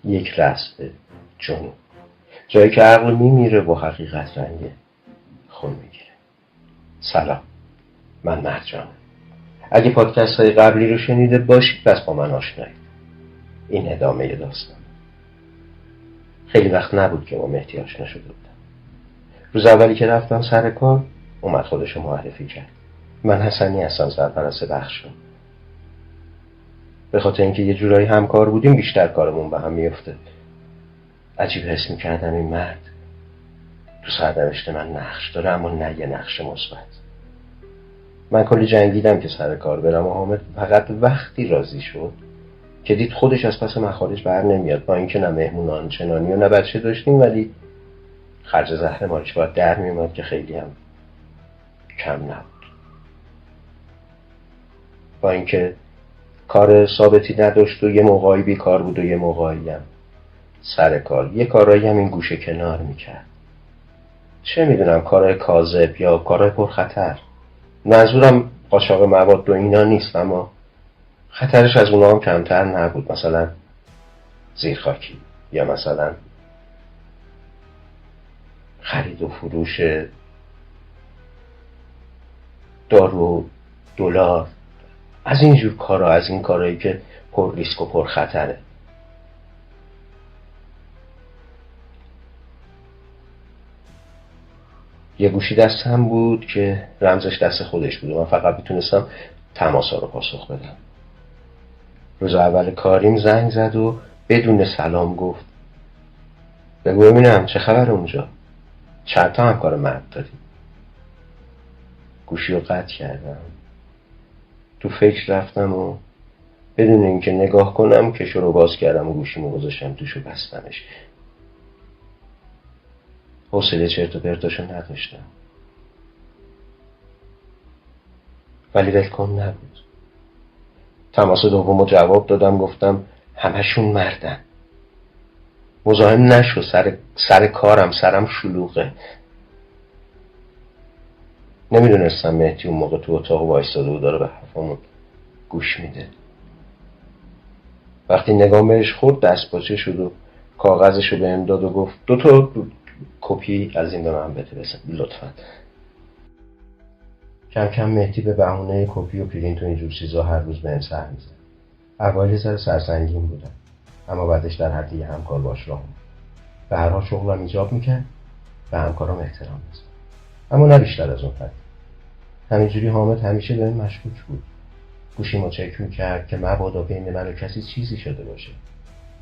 یک رسم جنون، جایی که عقل میمیره و حقیقت رنگ خون میگیره. سلام، من مرجانم. اگه پادکست های قبلی رو شنیده باشید پس با من آشنایید. این ادامه داستان. خیلی وقت نبود که با مهدی آشنا شده بودم. روز اولی که رفتم سر کار اومد خودشو معرفی کرد. من حسنی هستم، سرپرست بخشم. به خاطر اینکه یه جورایی همکار بودیم بیشتر کارمون به هم میفته. عجیب حس میکردم این مرد تو سرنوشت من نقش داره، اما نه یه نقش مثبت. من کلی جنگیدم که سر کار برم و حامد فقط وقتی راضی شد که دید خودش از پس مخارج بر نمیاد، با اینکه نه مهمون آنچنانی و نه بچه داشتیم، ولی خرج زهر مالیش باید در میومد که خیلی هم کم نبود. با اینکه کار ثابتی نداشت و یه موقعی بیکار بود و یه موقعی هم سر کار، یه کارایی هم این گوشه کنار میکرد. چه میدونم، کارهای کاذب یا کارهای پرخطر. منظورم قاچاق مواد و اینا نیست، اما خطرش از اونا هم کمتر نبود. مثلا زیرخاکی، یا مثلا خرید و فروش دارو، دلار، از اینجور کارا، از این کارهایی که پر ریسک و پر خطره. یه گوشی دستم بود که رمزش دست خودش بود و من فقط میتونستم تماسا رو پاسخ بدم. روز اول کاریم زنگ زد و بدون سلام گفت بگو ببینم چه خبر اونجا، چند تا همکار مرد داری؟ گوشی رو قطع کردم، تو فکر رفتم و بدون اینکه نگاه کنم کشو رو باز کردم و گوشیمو گذاشتم توش و بستمش. حوصله چرت و پرتاشو نداشتم، ولی ولکن نبود. تماس دومو جواب دادم، گفتم همشون مردن، مزاحم نشو، سر کارم، سرم شلوغه. نمیدونستم مهدی اون موقع تو اتاق وایستاده و داره به حرفامون گوش میده. وقتی نگام بهش خورد دست پاچه شد و کاغذشو بهم داد و گفت 2 تا کپی از این به من بده لطفا. کم کم مهدی به بهونه کپی و پرینت و اینجور چیزا هر روز بهم سر میزد. اوایل سر سرسنگین بودم، اما بعدش در حد یه همکار باش راه اومد. به هر حال شغلم ایجاب میکرد، به همکارام احترام میذاشت، اما نه بیشتر از اون حد. همینجوری حامد همیشه بهم مشکوک بود. گوشیمو چک میکرد که مبادا بین من و کسی چیزی شده باشه.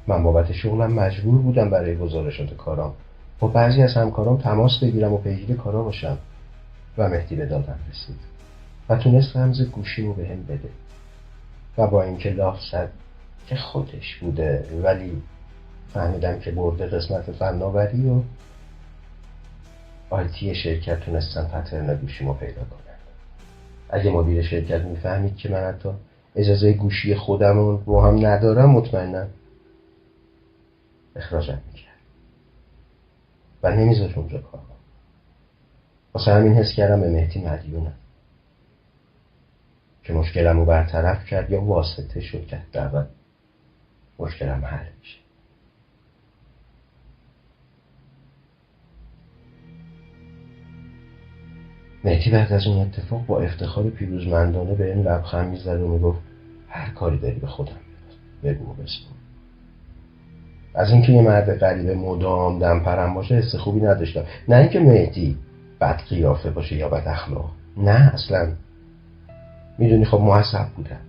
من بابت شغلم مجبور بودم برای گزارشات کارام با بعضی از همکارام تماس بگیرم و پیگیر کارا باشم و مهدی به دادم رسید و تونست رمز گوشیمو بهم بده و با اینکه لاف زد که خودش بوده، ولی فهمیدم که برده قسمت فناوری و آیتی شرکت تونستن پترن گوشیمو پیدا کنن. اگه مدیر شرکت میفهمید که من حتی اجازه گوشی خودم رو هم ندارم، مطمئنم اخراجم میکرد و نمیذاشت اونجا کار کنم. واسه همین حس کردم به مهدی مدیونم که مشکلم رو برطرف کرد یا واسطه شد که در مشکلم حل میشه. مهدی بعد از اون اتفاق با افتخار پیروزمندانه به این لبخند میزد و میگفت هر کاری داری به خودم بگو و بسپر. از اینکه یه مرد غریبه مدام دم پرم باشه حس خوبی نداشتم. نه اینکه مهدی بد قیافه باشه یا بد اخلاق، نه اصلا. میدونی خب مؤدب بودم.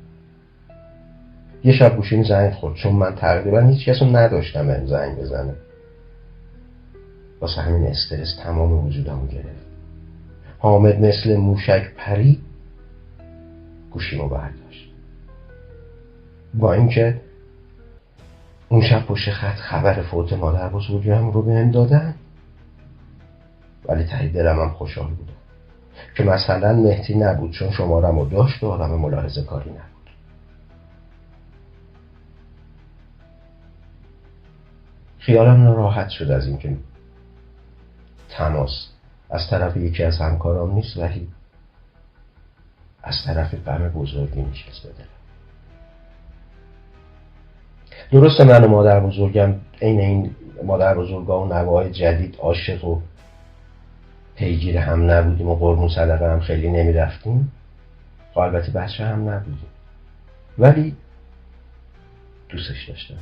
یه شب گوشیم زنگ خورد، چون من تقریبا هیچ کسو نداشتم بهم زنگ بزنه. واسه همین استرس تمام وجودمو گرفت. حامد مثل موشک پری گوشیمو برداشت. با اینکه اون شب پشت خط خبر فوت مادر بزرگم رو بهم دادن، ولی ته دلم هم خوشحال بودم که مثلا مهدی نبود، چون شمارم رو داشت و آدم ملاحظه کاری نبود. خیالم راحت شد از اینکه تماس از طرف یکی از همکارام نیست، ولی از طرف غم بزرگی نشست به دلم. درسته من و مادر بزرگم عین این مادر بزرگا و نوه‌های جدید عاشق و پیگیر هم نبودیم و قربون صدقه هم خیلی نمیرفتیم. البته بچه هم نبودیم، ولی دوستش داشتم.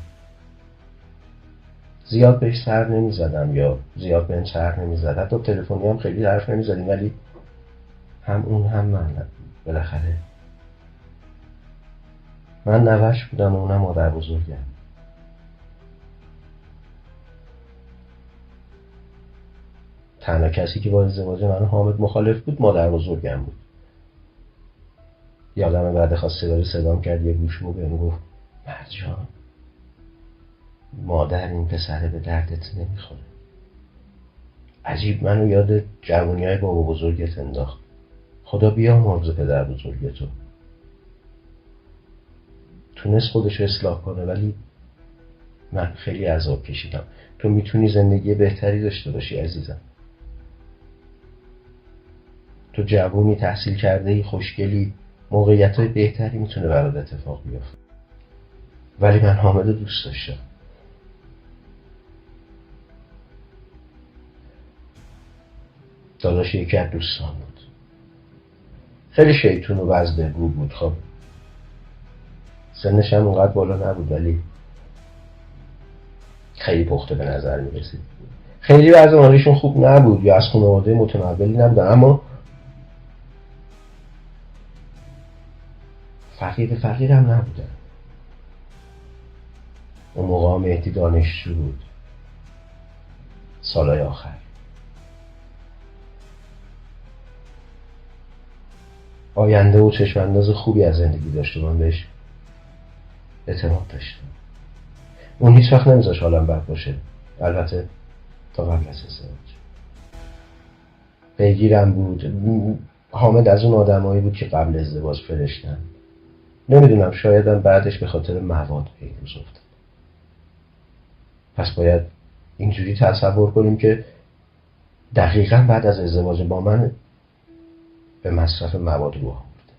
زیاد بهش سر نمیزدم یا زیاد بهم سر نمیزد، حتی تلفنی هم خیلی حرف نمیزدیم، ولی هم اون هم من بالاخره من نوش بودم و اونم مادر بزرگم. تنها کسی که با ازدواج من و حامد مخالف بود مادر بزرگم بود. یادم بعد خواست صدام کرد، یه گوشو بهم گفت مرجان، مادر این پسره به دردت نمیخوره. عجیب منو یاد جوونیای بابا بزرگت انداخت. خدا بیامرز پدر بزرگ تو. تونست خودشو اصلاح کنه، ولی من خیلی عذاب کشیدم. تو میتونی زندگی بهتری داشته باشی عزیزم. تو جوونی، تحصیل کرده‌ای، خوشگلی، موقعیت‌های بهتری میتونه برات اتفاق بیفته. ولی من حامد رو دوست داشتم. داداش یکی از دوستان بود. خیلی شیطون و وزدگو بود. خب سنش هم اونقدر بالا نبود، ولی خیلی پخته به نظر میرسید. خیلی وضع مالیشون خوب نبود یا از خانواده متمولی نبودن، اما فقیر هم نبودن. اون موقع مهدی دانشجو بود، سالای آخر. آینده و چشم‌انداز خوبی از زندگی داشت و من بهش اعتماد داشتم. اون هیچ وقت نمیذاش حالم بد باشه، البته تا قبل از ازدواج. پیگیرم بود. حامد از اون آدمایی بود که قبل ازدواج فرشتن. نمیدونم، شایدم بعدش به خاطر مواد پیروز افتاد. پس باید اینجوری تصور کنیم که دقیقاً بعد از ازدواج با من به مصرف مواد رو آورد.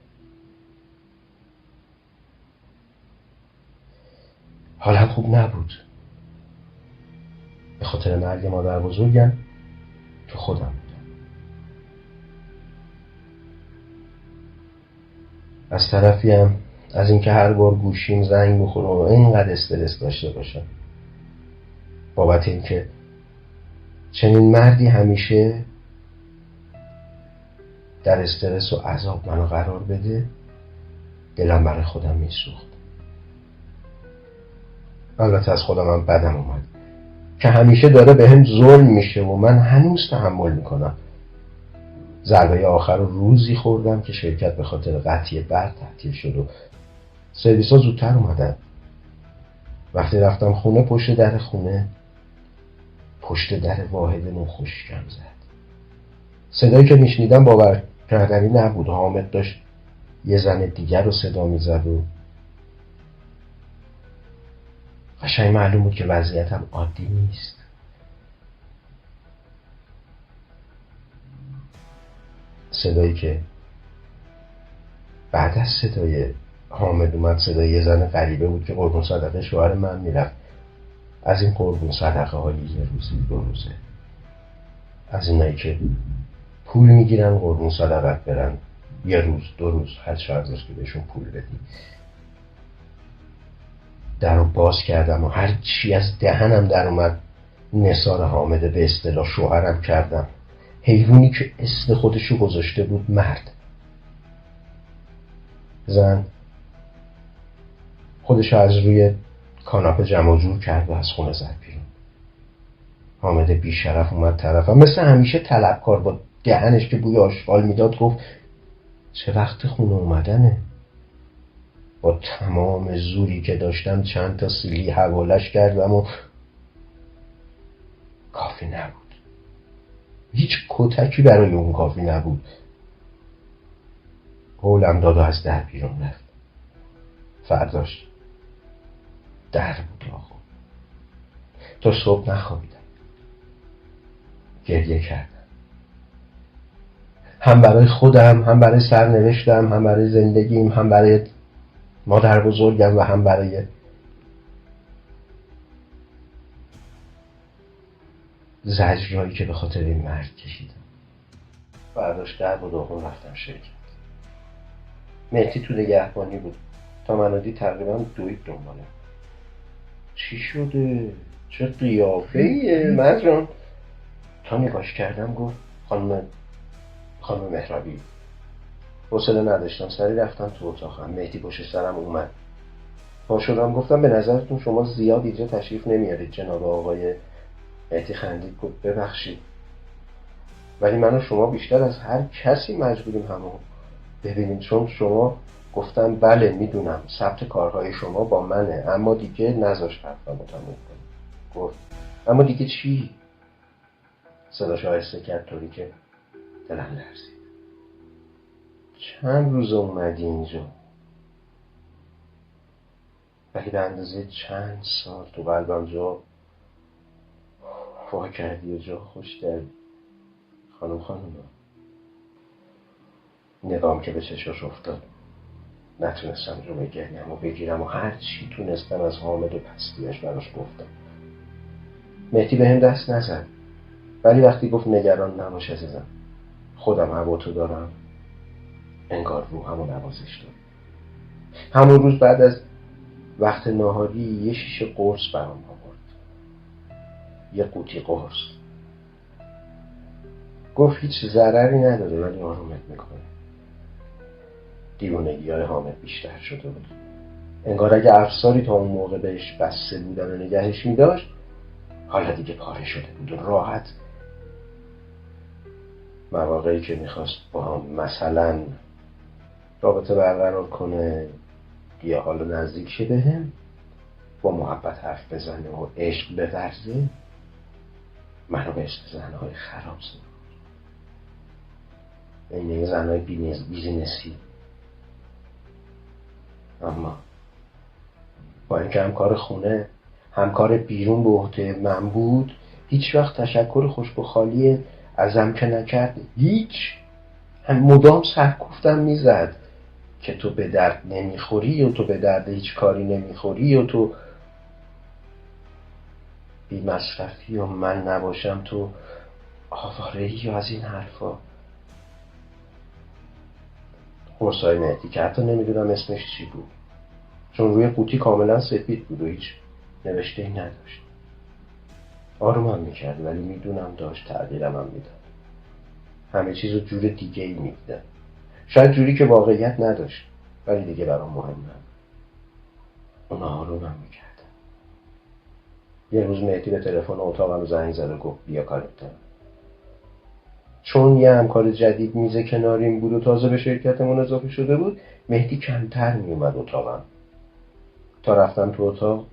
حالم خوب نبود. به خاطر مرگ مادر بزرگم تو خودم بودم. از طرفی هم از اینکه هر بار گوشیم زنگ بخوره و اینقدر استرس داشته باشم بابت اینکه چنین مردی همیشه در استرس و عذاب منو قرار بده، دلم برای خودم میسوخت. البته از خودم هم بدم اومد که همیشه داره به هم ظلم میشه و من هنوز تحمل میکنم. ضربه آخر رو روزی خوردم که شرکت به خاطر قطعی برق تعطیل شد و سرویس ها زودتر اومدن. وقتی رفتم خونه، پشت در واحدمون خشکم زد. صدایی که میشنیدم باور کردنی نبود. حامد داشت یه زن دیگر رو صدا میزد و قشنگ معلوم بود که وضعیتم عادی نیست. صدایی که بعد از صدای حامد اومد صدای یه زن غریبه بود که قربون صدقه شوهر من میرفت. از این قربون صدقه های یه روزی دو روزه، از اینایی که پول میگیرن قربون صدقت برن یه روز دو روز، هر چند روز که بهشون پول بدی. در رو باز کردم و هر چی از دهنم در اومد نثار حامده به اصطلاح شوهرم کردم. حیوانی که اسم خودشو گذاشته بود مرد. زن خودشو از روی کاناپه جمع جور کرد و از خونه زد بیرون. حامده بی شرف اومد طرفم، مثل همیشه طلبکار، با دهنش که بوی آشغال میداد گفت چه وقت خونه اومدنه. با تمام زوری که داشتم چند تا سیلی حوالش کردم و کافی نبود. هیچ کتکی برای اون کافی نبود. هولم داد و از در بیرون رفت. فرداش در بود آقا. تا صبح نخوابیدم. گریه کردم. هم برای خودم، هم برای سرنوشتم، هم برای زندگیم، هم برای مادر بزرگم و هم برای زجرهایی که به خاطر این مرد کشیدم. برداشت درب و داغون رفتم شرکت. مهدی تو نگهبانی بود. تا منو دید تقریبا دوید دنبالم. چی شده؟ چه قیافه ایه مجران؟ تا نگاش کردم گفت خانم مهرابی. حوصله نداشتم، سری رفتم تو اتاقم. مهدی پشت سرم اومد. پا شدم گفتم به نظرتون شما زیاد اینجا تشریف نمیارید جناب آقای؟ مهدی خندید گفت ببخشید، ولی من و شما بیشتر از هر کسی مجبوریم همو ببینیم، چون شما. گفتم بله میدونم ثبت کارهای شما با منه، اما دیگه نذاشت حرفمو تموم کنم. گفت اما دیگه چی؟ صداش آهسته کرد طوری که دلم لرزید. چند روز اومدی اینجا، ولی به اندازه چند سال تو قلبم جا وا کردی و جا خوش کردی. خانم نگام که به چشاش افتاد، نتونستم جلوی گریه‌ام رو بگیرم و هر چی تونستم از حامد و پستیاش براش گفتم. مهدی بهم دست نزد، ولی وقتی گفت نگران نباش عزیزم، خودم هوا تو دارم، انگار روحمو نوازش داد. همون روز بعد از وقت ناهاری یه شیشه قرص برام آورد، یه قوطی قرص. گفت هیچ ضرری نداره ولی آرومت میکنه. دیوونگی‌های حامد بیشتر شده بود. انگار اگه افساری تا اون موقع بهش بسته بودن و نگهش میداشت، حالا دیگه پاره شده بود و راحت. مواقعی که میخواست با هم مثلا رابطه برقرار کنه یا حالا نزدیک شه بهم، با محبت حرف بزنه و عشق بورزه، منو به عشق زنهای خراب زد. این زنهای بیزینسی. اما با اینکه همکار خونه، همکار بیرون به عهده من بود، هیچ وقت تشکر خوش به خالی ازم که نکرد. هیچ. هم مدام سرکوفتم میزد که تو به درد نمیخوری و تو به درد هیچ کاری نمیخوری و تو بی مصرفی و من نباشم تو آواره‌ای و از این حرفا. قرصای مهدی که حتی نمیدونم اسمش چی بود، چون روی قوطی کاملا سفید بود و هیچ نوشته ای نداشت. آرومم میکرد ولی میدونم داشت تغییرم هم میداد. همه چیز رو جور دیگه ای میدیدم، شاید جوری که واقعیت نداشت، ولی دیگه برام مهم نبود. اونا آرومم میکردن. یه روز مهدی به تلفن اتاقم زنگ زد و گفت بیا کارت دارم. چون یه همکار جدید میز کناریم بود و تازه به شرکتمون اضافه شده بود، مهدی کمتر میومد اتاقم. تا رفتم تو اتاق،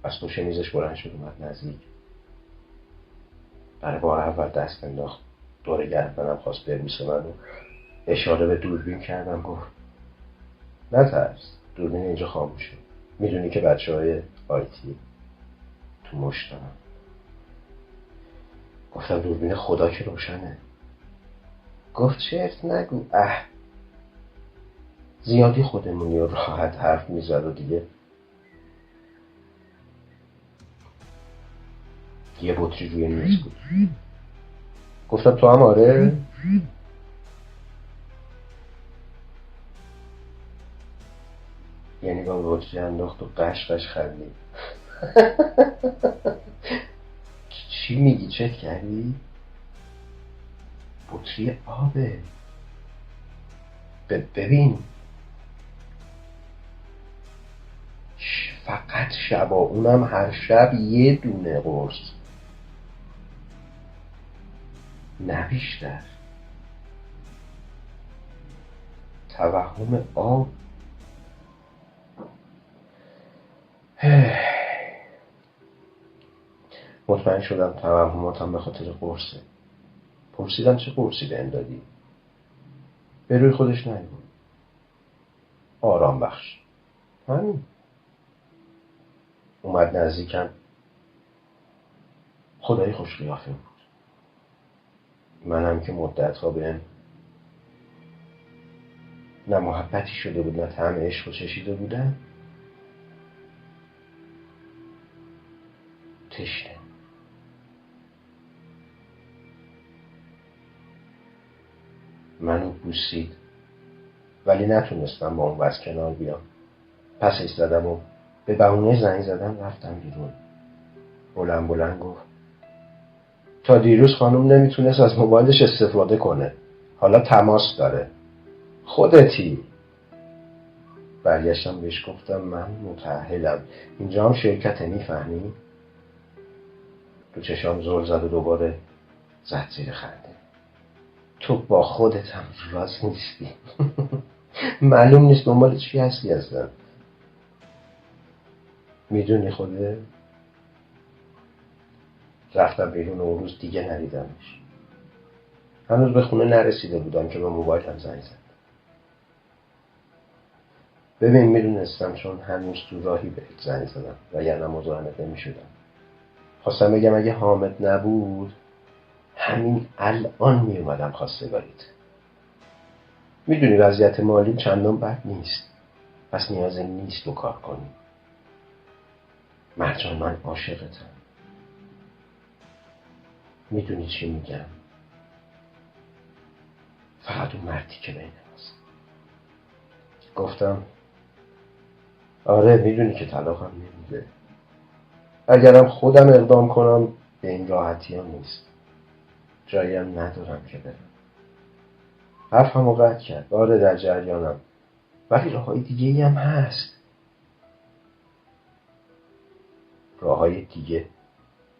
از پشت میزش بلند شد اومد نزدیک. برای بار اول دست انداخت دور گردنم، خواست ببوسه من و اشاره به دوربین کردم. گفت نترس، دوربین اینجا خاموشه، میدونی که بچه‌های آیتی تو مشت دارن. گفتم دوربین خدا که روشنه. گفت چرت نگو، زیادی خودمونی و راحت حرف میزد و دیگه. یه بطری روی میز بود. گفتم تو هم آره؟ یعنی با بطری انداخت و قش خندید. چی میگی؟ چک کردی؟ بطری آبه. ببین فقط شبا، اونم هر شب یه دونه قرص، نه بیشتر. توهم آب. مطمئن شدم توهماتم به خاطر قرصه. پرسیدم چه قرصی بهم دادی؟ به روی خودش نگو، آرام بخش. همین. اومد نزدیکم. خدای خوش قیافه بود. منم که مدت‌ها بهم نه محبتی شده بود نه طعم عشق رو چشیده بودم. تشنه. منو بوسید، ولی نتونستم با اون وضع کنار بیام. پسش زدم و به بهونه زنگ زدن رفتم بیرون. بلند بلند گفت تا دیروز خانم نمیتونست از موبایلش استفاده کنه، حالا تماس داره، خودتی. برگشتم بهش گفتم من متأهلم، اینجا هم شرکته، میفهمی؟ تو چشام زل زد و دوباره زد زیر خنده. تو با خودت هم راست نیستی. معلوم نیست دنبال چی هستی اصلا. میدونی خوده؟ رفتم بیرون و اون روز دیگه ندیدمش. هنوز به خونه نرسیده بودم که به موبایلم زنگ زد. ببین میدونستم چون هنوز تو راهی بهت زنگ زدم و یعنی مزاحمت نمیشدم. خواستم بگم اگه حامد نبود همین الان میومدم خواستگاریت. میدونی وضعیت مالی چندان بد نیست، پس نیازی نیست تو کار کنی. مرجان من عاشقتم. میدونی چی میگم؟ فقط اون مردی که بین ماست. گفتم آره میدونی که طلاقم نمیده. اگرم خودم اقدام کنم به این راحتی هم نیست. جاییم ندارم که برم. حرفمو قطع کرد. آره در جریانم، ولی راههای دیگه ای هم هست. راههای دیگه؟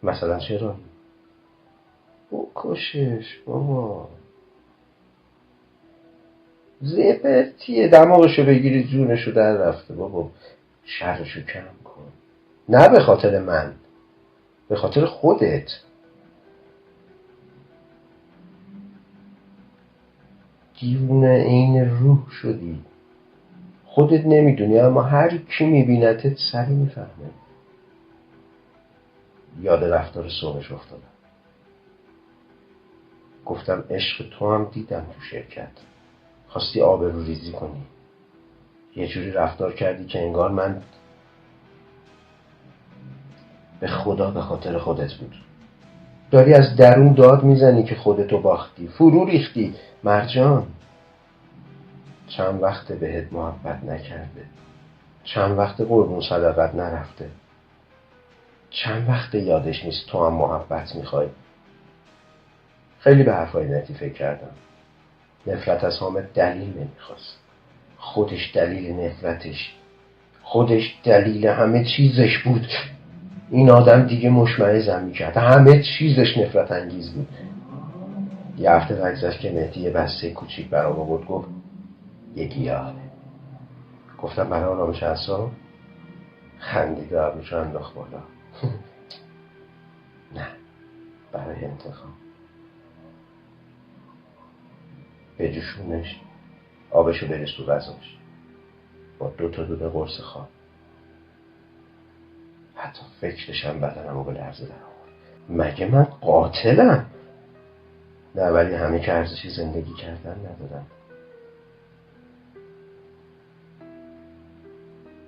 مثلا چه راهی؟ بکشش بابا. زبرتیه، دماغشو بگیری جونشو در رفته بابا. شرشو کم کن. نه به خاطر من، به خاطر خودت. دیوونه عین روح شدی. خودت نمیدونی اما هر کی میبینتت سری میفهمه. یاد رفتار صبحش افتادم. گفتم عشق تو هم دیدم تو شرکت. خواستی آبرو ریزی کنی. یه جوری رفتار کردی که انگار من به خدا به خاطر خودت بود. داری از درون داد میزنی که خودتو باختی، فرو ریختی. مرجان چند وقت بهت محبت نکرده، چند وقت قربون صدقت نرفته، چند وقت یادش نیست تو هم محبت میخوای. خیلی به حرفای نتی فکر کردم. نفرت از حامد دلیل نمیخواست. خودش دلیل نفرتش، خودش دلیل همه چیزش بود. این آدم دیگه مشمئزم میکرد، همه چیزش نفرت انگیز بود. یه هفته بگذشت که مهدی یه بسته کوچیک برام آورد. گفت یه گیاهه. گفتم برای آرامش اعصاب. خندید و ابروشو انداخت بالا. نه، برای انتقام. به جوشونش، آبشو بریز تو غذاش با 2 تا دونه قرص خواب. حتی فکرشم بدنمو به لرزه در آورد. مگه من قاتلم؟ نه، ولی همه که ارزشی زندگی کردن ندارن.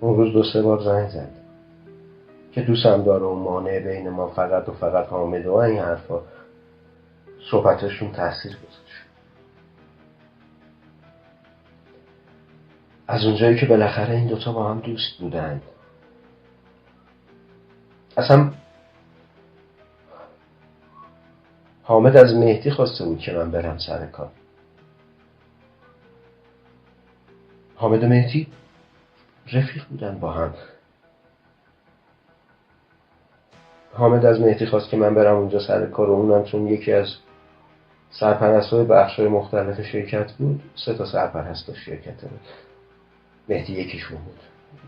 اون روز 2-3 بار زنگ زد که دوستم داره و مانع بین ما فقط و فقط حامد و این حرفا. صحبتشون تاثیر گذاشت. از اونجایی که بالاخره این دوتا با هم دوست بودن. اصلا حامد از مهدی خواسته بود که من برم سر کار. حامد و مهدی رفیق بودن با هم. حامد از مهدی خواست که من برم اونجا سر کار و اونم چون یکی از سرپرستای بخشای مختلف شرکت بود، 3 تا سرپرست داشت شرکت بود. مهدی یکیشون بود.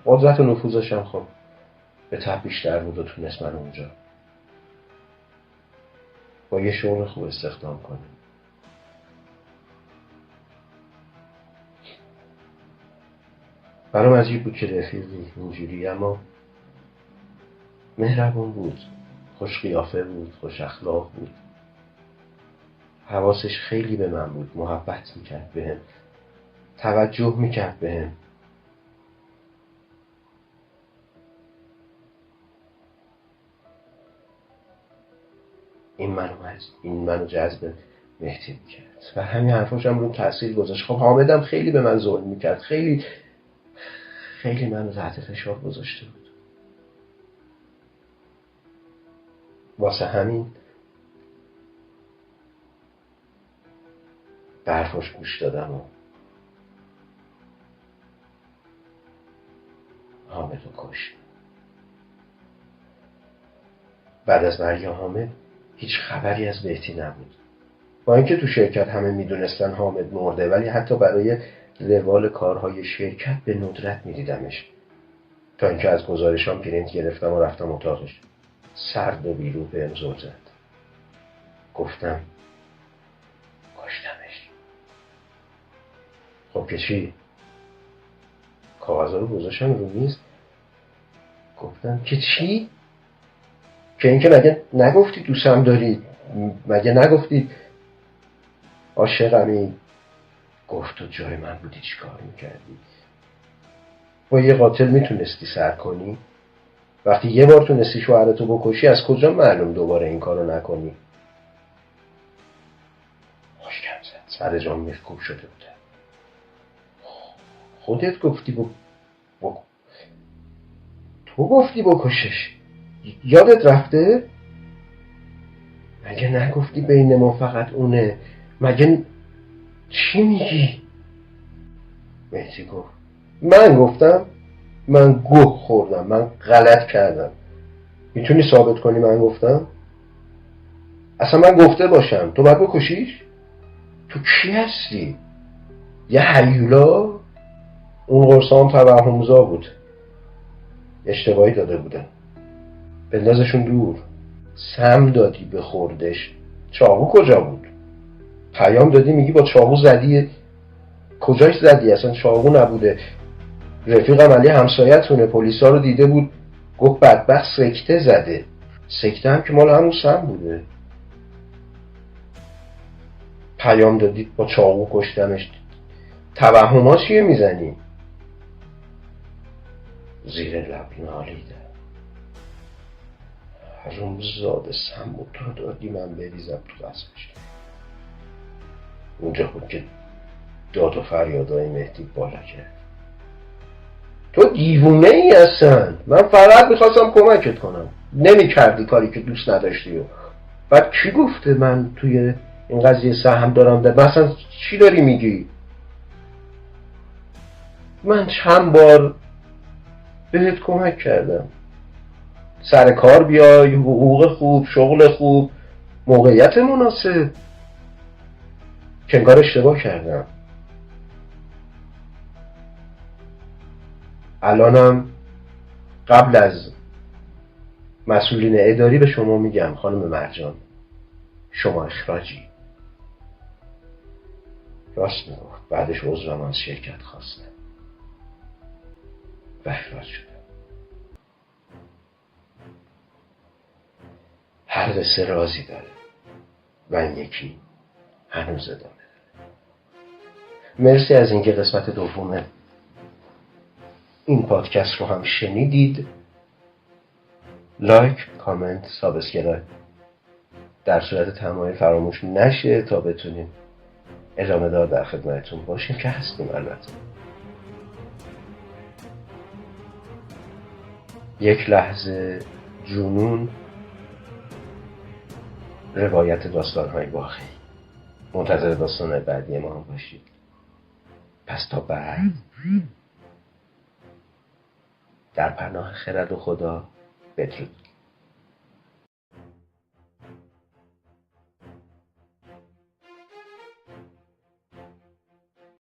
قدرت و نفوذش هم خب به طب بیشتر بود و تونست من اونجا با یه شغل خوب استخدام کنه. برام عجیب بود که رفیقی اینجوری، اما مهربون بود، خوش قیافه بود، خوش اخلاق بود. حواسش خیلی به من بود، محبت میکرد بهم، توجه میکرد بهم. این منو جذب مهدی میکرد و همین حرفاش هم رو تاثیر گذاشت. خب حامدم خیلی به من ظلم میکرد، خیلی خیلی منو تحت فشار گذاشته بود. واسه همین به حرفاش گوش دادم و حامدو کشت. بعد از مرگ حامد هیچ خبری از بهتی نبود. با اینکه تو شرکت همه میدونستن حامد مرده، ولی حتی برای روال کارهای شرکت به ندرت میدیدمش. تا اینکه از گزارشام پرینت گرفتم و رفتم اتاقش. سرد و بیرو بهم زل زد. گفتم کشتمش. خب که چی؟ کاغذها رو گذاشتم رو میز. گفتم که چی؟ که اینکه مگه نگفتی دوستم داری؟ مگه نگفتی عاشقمی؟ گفت تو جای من بودی چی کار میکردی؟ با یه قاتل میتونستی سر کنی؟ وقتی یه بار تونستی شوهرتو بکشی، از کجا معلوم دوباره این کارو نکنی؟ خوشگم زد. سر جام میخکوب شده بوده. خودت گفتی تو گفتی بکشش. یادت رفته؟ مگه نگفتی بین ما فقط اونه؟ مگه چی میگی؟ مهدی گفت من گفتم؟ من گوه خوردم، من غلط کردم. میتونی ثابت کنی من گفتم؟ اصلا من گفته باشم تو باید بکشیش؟ تو کی هستی؟ یه هیولا؟ اون قرصام توهمزا بود، اشتباهی داده بودن، بندازشون دور. سم دادی به خوردش. چاقو کجا بود؟ پیام دادی میگی با چاقو زدی. کجاش زدی؟ اصلا چاقو نبوده. رفیقم علی همسایتونه، پلیسا رو دیده بود، گفت بدبخت سکته زده. سکته هم که مال همون سم بوده. پیام دادی با چاقو کشتمش. توهما چیه میزنی؟ زیر لب نالیده. حرومزاده سمو تو دادی من بریزم تو دستش. اونجا بود که داد و فریادای مهدی بالا کرد. تو دیوونه ای هستن. من فقط میخواستم کمکت کنم، نمی کردی کاری که دوست نداشتی. و بعد کی گفته من توی این قضیه سهم دارم؟ ده مثلا چی داری میگی؟ من چند بار بهت کمک کردم، سر کار بیای، حقوق خوب، شغل خوب، موقعیت مناسب، که انگار اشتباه کردم. الانم قبل از مسئولین اداری به شما میگم خانم مرجان، شما اخراجی. راست میگفت. بعدش عذرم از شرکت خواستم و اخراج شدم. هر قصه رازی داره و این یکی هنوز ادامه داره. مرسی از اینکه قسمت دوم این پادکست رو هم شنیدید. لایک، کامنت، سابسکرایب در صورت تمایل فراموش نشه تا بتونیم ادامه دار در خدمتتون باشیم، که هستیم البته. یک لحظه جنون، روایت داستان‌های واقعی. منتظر داستان‌های بعدی ما هم باشید. پس تا بعد، در پناه خرد و خدا، بدرود.